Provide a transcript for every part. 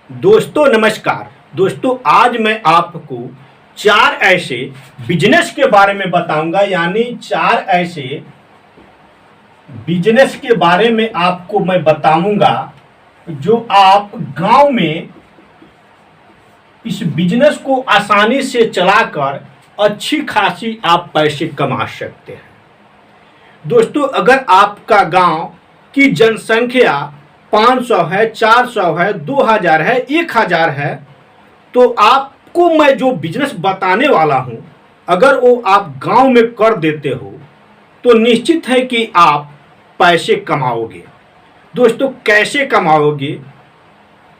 दोस्तों नमस्कार। दोस्तों आज मैं आपको चार ऐसे बिजनेस के बारे में बताऊंगा, यानी चार ऐसे बिजनेस के बारे में आपको मैं बताऊंगा जो आप गांव में इस बिजनेस को आसानी से चलाकर अच्छी खासी आप पैसे कमा सकते हैं। दोस्तों अगर आपका गांव की जनसंख्या 500 है, 400 है, 2000 है, 1000 है, तो आपको मैं जो बिजनेस बताने वाला हूं, अगर वो आप गांव में कर देते हो तो निश्चित है कि आप पैसे कमाओगे। दोस्तों कैसे कमाओगे,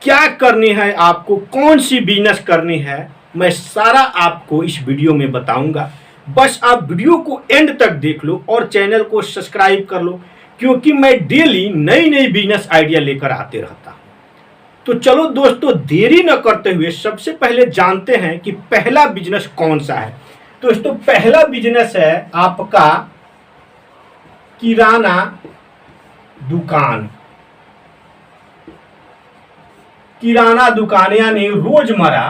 क्या करनी है आपको, कौन सी बिजनेस करनी है, मैं सारा आपको इस वीडियो में बताऊंगा। बस आप वीडियो को एंड तक देख लो और चैनल को सब्सक्राइब कर लो, क्योंकि मैं डेली नई नई बिजनेस आइडिया लेकर आते रहता हूं। तो चलो दोस्तों देरी न करते हुए सबसे पहले जानते हैं कि पहला बिजनेस कौन सा है। दोस्तों पहला बिजनेस है आपका किराना दुकान। किराना दुकान यानी रोजमर्रा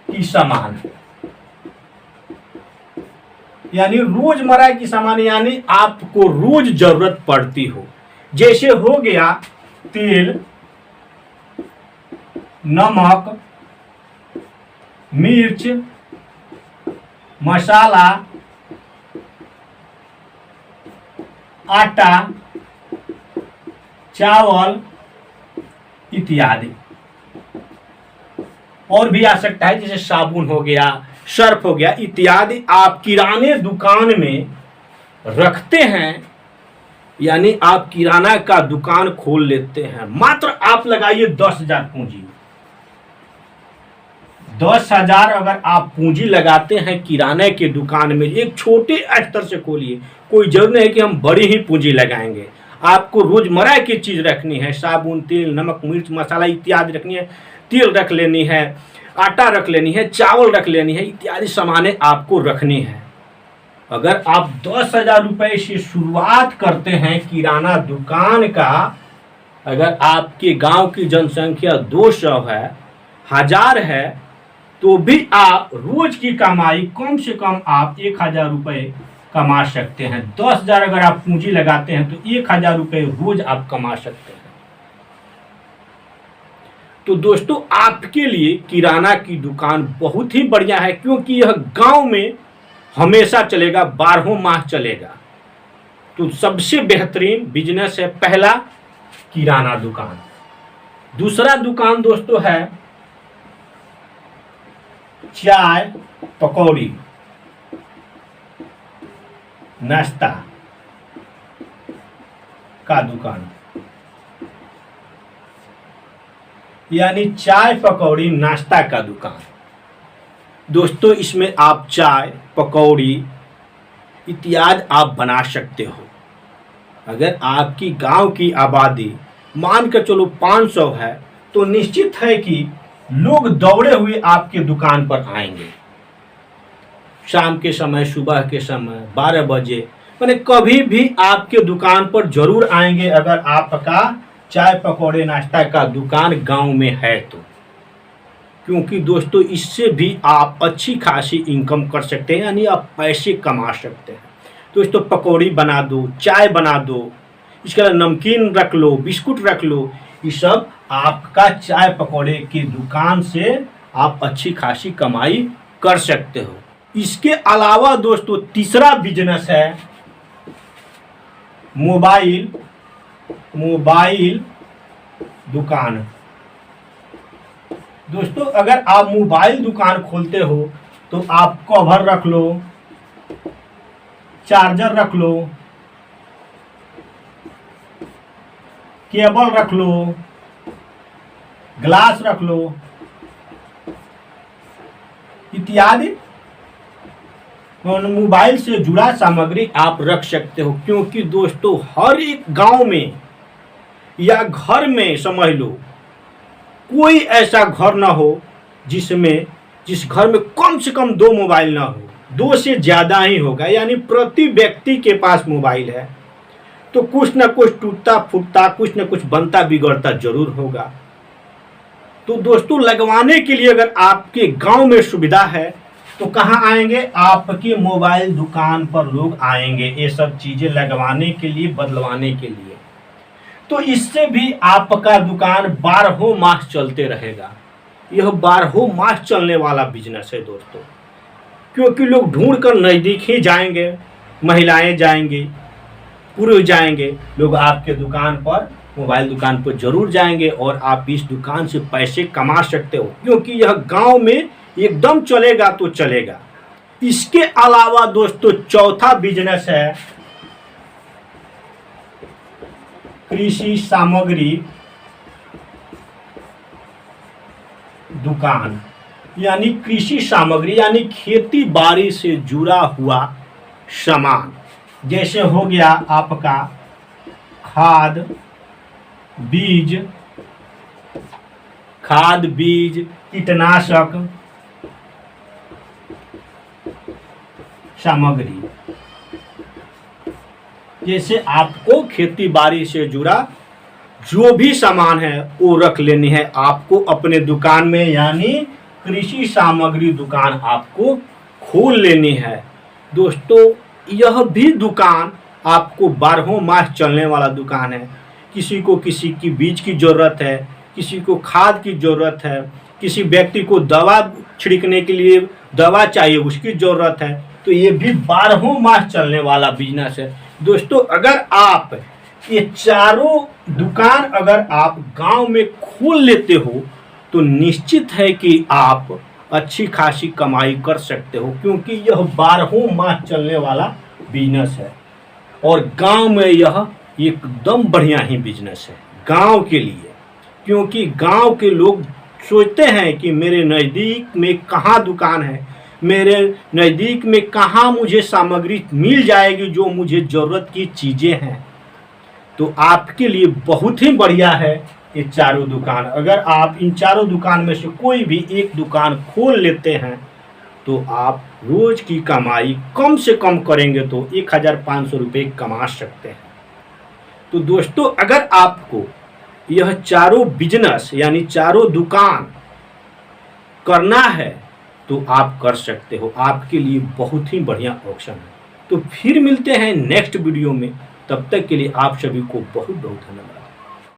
की सामान, यानी रोजमर्रा की सामान, यानी आपको रोज जरूरत पड़ती हो। जैसे हो गया तेल, नमक, मिर्च, मसाला, आटा, चावल इत्यादि। और भी आ सकता है जैसे साबुन हो गया, सर्फ हो गया इत्यादि। आप किराने दुकान में रखते हैं, यानी आप किराना का दुकान खोल लेते हैं। मात्र आप लगाइए 10,000 पूंजी। 10,000 अगर आप पूंजी लगाते हैं किराने के दुकान में, एक छोटे स्तर से खोलिए, कोई जरूर नहीं है कि हम बड़ी ही पूंजी लगाएंगे। आपको रोजमर्रा की चीज रखनी है, साबुन, तेल, नमक, मिर्च, मसाला इत्यादि रखनी है, तेल रख लेनी है, आटा रख लेनी है, चावल रख लेनी है, इत्यादि सामानें आपको रखनी है। अगर आप 10,000 रुपए से शुरुआत करते हैं किराना दुकान का, अगर आपके गांव की जनसंख्या 200 है, 1000 है, तो भी आप रोज की कमाई कम से कम आप 1000 रुपए कमा सकते हैं। 10,000 अगर आप पूंजी लगाते हैं तो 1000 रुपए रोज आप कमा सकते हैं। तो दोस्तों आपके लिए किराना की दुकान बहुत ही बढ़िया है, क्योंकि यह गांव में हमेशा चलेगा, 12 माह चलेगा। तो सबसे बेहतरीन बिजनेस है पहला किराना दुकान। दूसरा दुकान दोस्तों है चाय पकौड़ी, नाश्ता का दुकान, यानी चाय पकौड़ी नाश्ता का दुकान। दोस्तों इसमें आप चाय पकौड़ी इत्यादि आप बना सकते हो। अगर आपकी गांव की आबादी मान कर चलो 500 है, तो निश्चित है कि लोग दौड़े हुए आपके दुकान पर आएंगे। शाम के समय, सुबह के समय, 12 बजे, मैंने कभी भी आपके दुकान पर जरूर आएंगे अगर आपका चाय पकौड़े नाश्ता का दुकान गांव में है तो। क्योंकि दोस्तों इससे भी आप अच्छी खासी इनकम कर सकते हैं, यानी आप पैसे कमा सकते हैं। दोस्तों पकौड़ी बना दो, चाय बना दो, इसके अलावा नमकीन रख लो, बिस्कुट रख लो, ये सब आपका चाय पकौड़े की दुकान से आप अच्छी खासी कमाई कर सकते हो। इसके अलावा दोस्तों तीसरा बिजनेस है मोबाइल दुकान। दोस्तों अगर आप मोबाइल दुकान खोलते हो तो आप कवर रख लो, चार्जर रख लो, केबल रख लो, ग्लास रख लो इत्यादि मोबाइल से जुड़ा सामग्री आप रख सकते हो। क्योंकि दोस्तों हर एक गांव में या घर में समझ लो, कोई ऐसा घर ना हो जिस घर में कम से कम 2 मोबाइल ना हो। 2 से ज़्यादा ही होगा, यानी प्रति व्यक्ति के पास मोबाइल है। तो कुछ ना कुछ टूटता फूटता, कुछ ना कुछ बनता बिगड़ता जरूर होगा। तो दोस्तों लगवाने के लिए अगर आपके गांव में सुविधा है तो कहाँ आएंगे, आपकी मोबाइल दुकान पर लोग आएंगे ये सब चीजें लगवाने के लिए, बदलवाने के लिए। तो इससे भी आपका दुकान 12 मास चलते रहेगा। यह 12 मास चलने वाला बिजनेस है दोस्तों, क्योंकि लोग ढूंढ कर नज़दीक ही जाएंगे, महिलाएं जाएंगी, पुरुष जाएंगे, लोग आपके दुकान पर, मोबाइल दुकान पर जरूर जाएंगे और आप इस दुकान से पैसे कमा सकते हो, क्योंकि यह गांव में एकदम चलेगा तो चलेगा। इसके अलावा दोस्तों चौथा बिजनेस है कृषि सामग्री दुकान, यानी कृषि सामग्री यानी खेती बाड़ी से जुड़ा हुआ सामान। जैसे हो गया आपका खाद बीज, कीटनाशक सामग्री। जैसे आपको खेती बाड़ी से जुड़ा जो भी सामान है वो रख लेनी है आपको अपने दुकान में, यानी कृषि सामग्री दुकान आपको खोल लेनी है। दोस्तों यह भी दुकान आपको 12 मास चलने वाला दुकान है। किसी को किसी की बीज की ज़रूरत है, किसी को खाद की ज़रूरत है, किसी व्यक्ति को दवा छिड़कने के लिए दवा चाहिए उसकी ज़रूरत है, तो ये भी 12 मास चलने वाला बिजनेस है। दोस्तों अगर आप ये चारों दुकान अगर आप गांव में खोल लेते हो तो निश्चित है कि आप अच्छी खासी कमाई कर सकते हो, क्योंकि यह 12 मास चलने वाला बिजनेस है और गांव में यह एकदम बढ़िया ही बिजनेस है गांव के लिए। क्योंकि गांव के लोग सोचते हैं कि मेरे नज़दीक में कहाँ दुकान है, मेरे नज़दीक में कहाँ मुझे सामग्री मिल जाएगी जो मुझे ज़रूरत की चीज़ें हैं। तो आपके लिए बहुत ही बढ़िया है ये चारों दुकान। अगर आप इन चारों दुकान में से कोई भी एक दुकान खोल लेते हैं तो आप रोज की कमाई कम से कम करेंगे तो 1500 रुपये कमा सकते हैं। तो दोस्तों अगर आपको यह चारों बिजनेस यानी चारों दुकान करना है तो आप कर सकते हो, आपके लिए बहुत ही बढ़िया ऑप्शन है। तो फिर मिलते हैं नेक्स्ट वीडियो में, तब तक के लिए आप सभी को बहुत बहुत धन्यवाद।